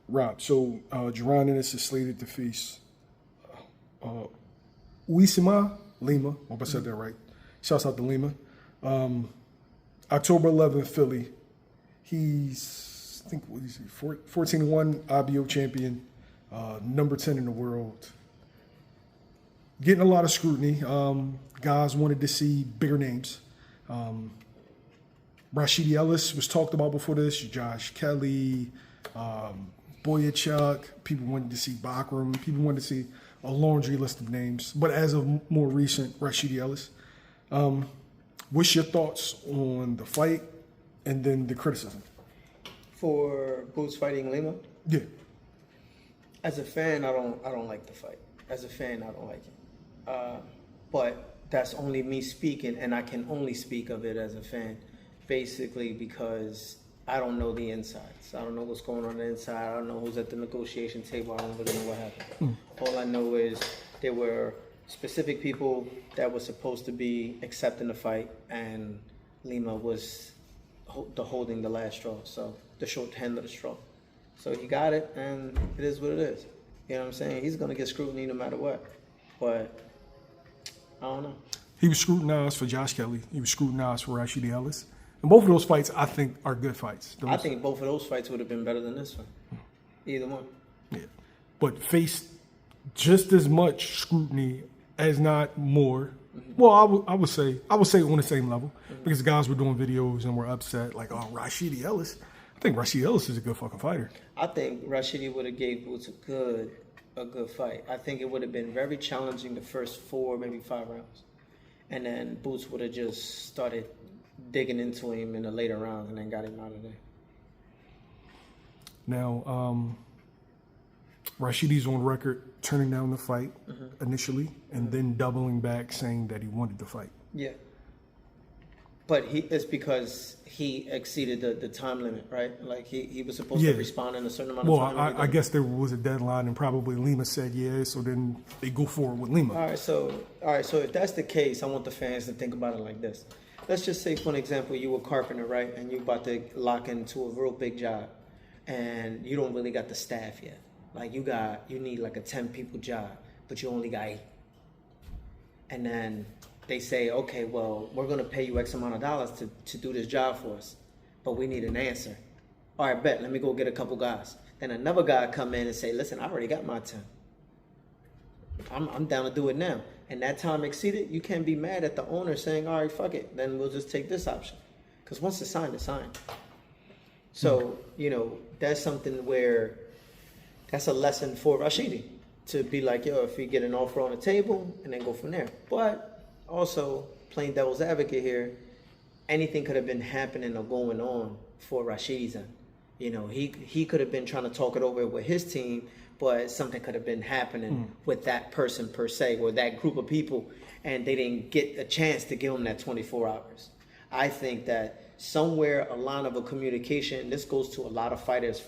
Rob, so Jaron Ennis is slated to face Uisma Lima. I hope I said that right. Shouts out to Lima. October 11th, Philly. He's, I think, what is he, 14-1 IBO champion, number 10 in the world. Getting a lot of scrutiny. Guys wanted to see bigger names. Rashidi Ellis was talked about before this. Josh Kelly, Boyachuk. People wanted to see Matchroom. People wanted to see a laundry list of names. But as of more recent, Rashidi Ellis. What's your thoughts on the fight and then the criticism? For Boots fighting Lima? Yeah. As a fan, I don't like the fight. As a fan, I don't like it. But that's only me speaking, and I can only speak of it as a fan, basically because I don't know the insides. I don't know what's going on the inside. I don't know who's at the negotiation table. I don't really know what happened. All I know is there were specific people that were supposed to be accepting the fight, and Lima was holding the last straw, so the short hand of the straw. So he got it, and it is what it is. You know what I'm saying? He's going to get scrutiny no matter what. But I don't know. He was scrutinized for Josh Kelly. He was scrutinized for Rashidi Ellis. And both of those fights, I think, are good fights. I think both of those fights would have been better than this one. Either one. Yeah. But faced just as much scrutiny, as not more. Well, I would say on the same level, because guys were doing videos and were upset, like, oh, Rashidi Ellis. I think Rashidi Ellis is a good fucking fighter. I think Rashidi would have gave Boots a good fight. I think it would have been very challenging the first 4, maybe 5 rounds. And then Boots would have just started digging into him in the later rounds and then got him out of there. Now, Rashidi's on record turning down the fight initially and then doubling back saying that he wanted to fight. Yeah. But it's because he exceeded the time limit, right? Like he was supposed to respond in a certain amount of time. Well, I guess there was a deadline, and probably Lima said yes, so then they go forward with Lima. All right, so if that's the case, I want the fans to think about it like this. Let's just say, for an example, you were a carpenter, right? And you're about to lock into a real big job, and you don't really got the staff yet. Like you need like a 10 people job, but you only got 8. And then they say, okay, well, we're going to pay you X amount of dollars to do this job for us, but we need an answer. All right, bet, let me go get a couple guys. Then another guy come in and say, listen, I already got my 10. I'm down to do it now. And that time exceeded, you can't be mad at the owner saying, all right, fuck it, then we'll just take this option. Because once it's signed, it's signed. So, that's something where that's a lesson for Rashidi to be like, yo, if we get an offer on the table and then go from there. But also, playing devil's advocate here, anything could have been happening or going on for Rashidi's end. He could have been trying to talk it over with his team, but something could have been happening with that person per se, or that group of people, and they didn't get a chance to give him that 24 hours. I think that somewhere a line of a communication, and this goes to a lot of fighters.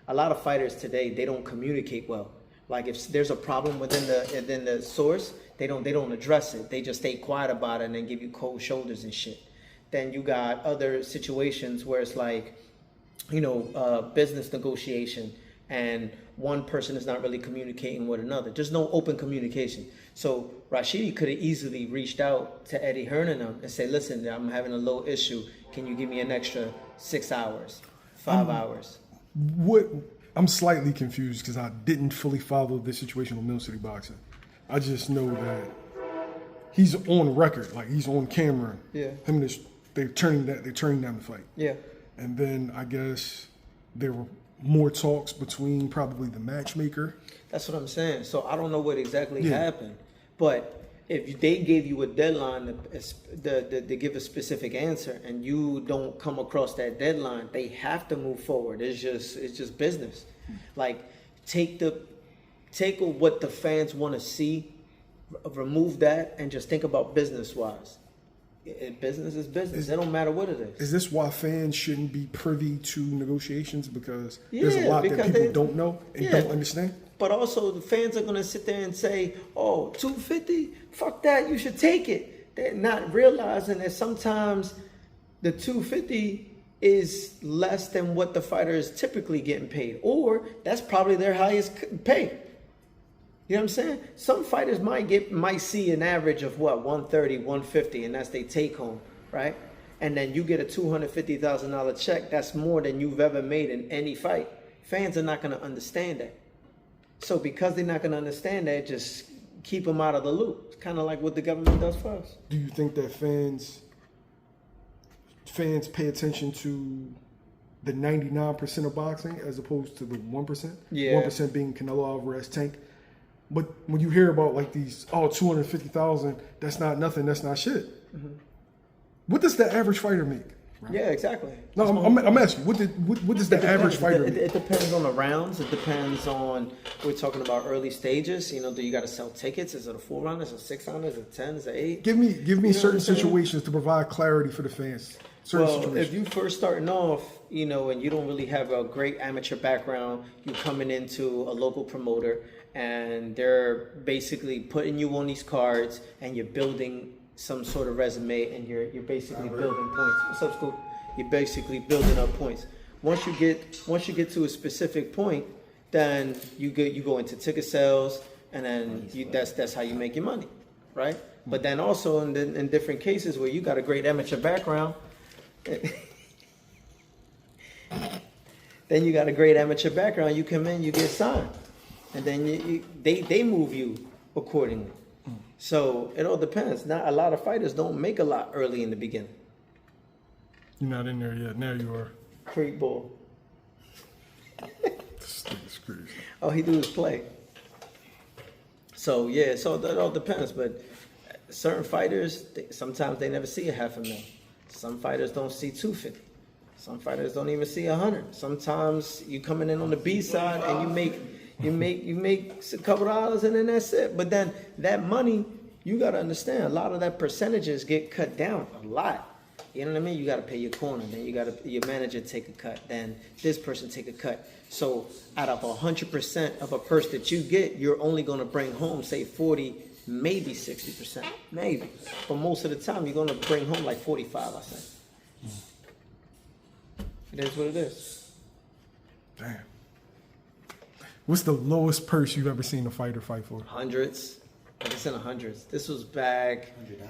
A lot of fighters today, they don't communicate well. Like if there's a problem within the source, they don't address it. They just stay quiet about it and then give you cold shoulders and shit. Then you got other situations where it's like, business negotiation, and one person is not really communicating with another. There's no open communication. So Rashidi could have easily reached out to Eddie Hearn and say, listen, I'm having a little issue. Can you give me an extra 6 hours, 5 hours? I'm slightly confused because I didn't fully follow the situation on Mill City Boxing. I just know that he's on record, like he's on camera. Yeah. Him and they're turning down the fight. Yeah. And then I guess there were more talks between probably the matchmaker. That's what I'm saying. So I don't know what exactly happened, but if they gave you a deadline to give a specific answer and you don't come across that deadline, they have to move forward. It's just business. Like take what the fans want to see, remove that, and just think about business wise. Business is business. It don't matter what it is. Is this why fans shouldn't be privy to negotiations? Because there's a lot that people don't know and don't understand. But also the fans are going to sit there and say, oh, 250? Fuck that, you should take it. They're not realizing that sometimes the 250 is less than what the fighter is typically getting paid, or that's probably their highest pay. You know what I'm saying? Some fighters might see an average of what, 130, 150, and that's their take home, right? And then you get a $250,000 check. That's more than you've ever made in any fight. Fans are not going to understand that. So because they're not going to understand that, just keep them out of the loop. It's kind of like what the government does for us. Do you think that fans pay attention to the 99% of boxing as opposed to the 1%? Yeah. 1% being Canelo Alvarez, Tank. But when you hear about like these, 250,000, that's not nothing, that's not shit. Mm-hmm. What does the average fighter make? Right? Yeah, exactly. No, I'm asking, what does the average fighter make? It depends on the rounds. It depends on, we're talking about early stages. You know, do you got to sell tickets? Is it a 4 round? Is it 6 round? Is it 10? Is it 8? Give me certain situations to provide clarity for the fans. If you first starting off, you know, and you don't really have a great amateur background, you're coming into a local promoter and they're basically putting you on these cards and you're building some sort of resume and you're basically building points. What's up, Scoop? You're basically building up points. Once you get to a specific point, then you go into ticket sales, and then that's how you make your money, right? But then also in different cases where you got a great amateur background, then you got a great amateur background, you come in, you get signed, and then they move you accordingly. So it all depends. Not a lot of fighters don't make a lot early in the beginning. You're not in there yet. Now you are. Creep ball. This thing's crazy. All he do is play. So yeah, so that all depends. But certain fighters, sometimes they never see $500,000. Some fighters don't see 250. Some fighters don't even see 100. Sometimes you coming in on the B side and you make a couple dollars and then that's it. But then that money, you got to understand, a lot of that percentages get cut down a lot. You know what I mean? You got to pay your corner, then your manager take a cut, then this person take a cut. So out of 100% of a purse that you get, you're only going to bring home, say 40, maybe 60%, maybe. But most of the time, you're going to bring home like 45, I say. It is what it is. Damn. What's the lowest purse you've ever seen a fighter fight for? Hundreds. Like it's in the hundreds. This was back. $100.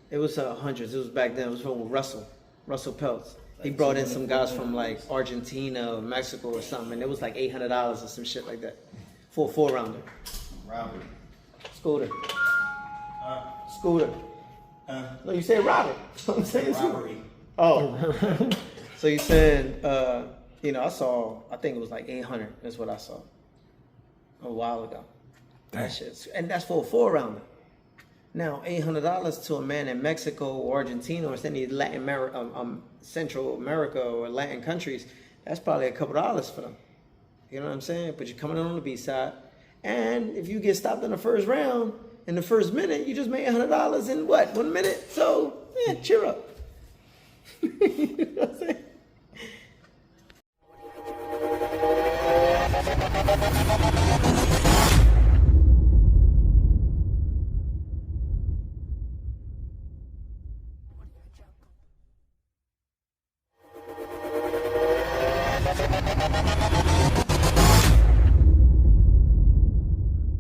It was hundreds. It was back then. It was from Russell Peltz. He brought in some guys from like Argentina or Mexico or something, and it was like $800 or some shit like that for a 4-rounder. Robert. Scooter. Scooter. No, you say Robert. So I'm saying Robbery. Oh. So you're saying, I think it was like 800. That's what I saw a while ago. That shit, and that's for a 4-rounder. Now, $800 to a man in Mexico or Argentina or any Latin Central America or Latin countries, that's probably a couple dollars for them. You know what I'm saying? But you're coming in on the B side, and if you get stopped in the first round, in the first minute, you just made $100 in what, 1 minute? So, yeah, cheer up. You know what I'm saying?